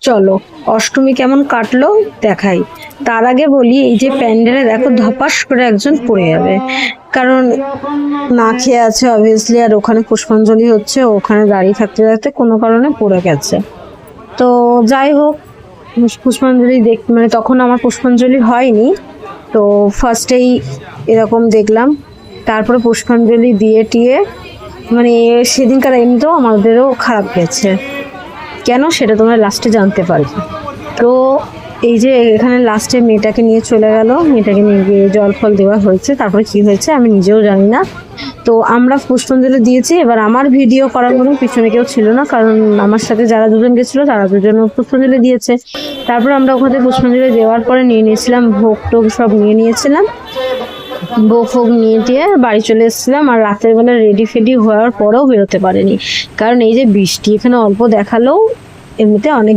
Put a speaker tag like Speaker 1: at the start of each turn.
Speaker 1: চলো অষ্টমী কেমন কাটলো দেখাই। তার আগে বলি, এই যে প্যান্ডেলে দেখো ধপাস করে একজন পড়ে যাবে, কারণ না খেয়ে আছে অবভিয়াসলি, আর ওখানে পুষ্পাঞ্জলি হচ্ছে, ওখানে দাঁড়িয়ে থাকতে থাকতে কোনো কারণে পড়ে গেছে। তো যাই হোক, পুষ্পাঞ্জলি মানে তখন আমার পুষ্পাঞ্জলি হয়নি, তো ফার্স্টেই এরকম দেখলাম। তারপরে পুষ্পাঞ্জলি দিয়ে টিয়ে মানে সেদিনকার এমনিতেও আমাদেরও খারাপ গেছে, কেন সেটা তোমরা লাস্টে জানতে পারবে। তো এই যে এখানে লাস্টে মেয়েটাকে নিয়ে চলে গেল, মেয়েটাকে নিয়ে গিয়ে জল ফল দেওয়া হয়েছে, তারপরে কি হয়েছে আমি নিজেও জানি না। তো আমরা পুষ্পাঞ্জলি দিয়েছি, এবার আমার ভিডিও করার কোনো পিছনে কেউ ছিল না, কারণ আমার সাথে যারা দুজন গেছিলো তারা দুজন পুষ্পাঞ্জলি দিয়েছে। তারপর আমরা ওখানে পুষ্পাঞ্জলি দেওয়ার পরে নিয়ে নিয়েছিলাম ভোগ টোগ, সব নিয়েছিলাম, ভোগ ফোগ নিয়ে দিয়ে বাড়ি চলে এসেছিলাম। আর রাতের বেলা রেডি ফেডি হওয়ার পরেও বেরোতে পারিনি, কারণ এই যে বৃষ্টি এখানে অল্প দেখালেও এমনিতে অনেক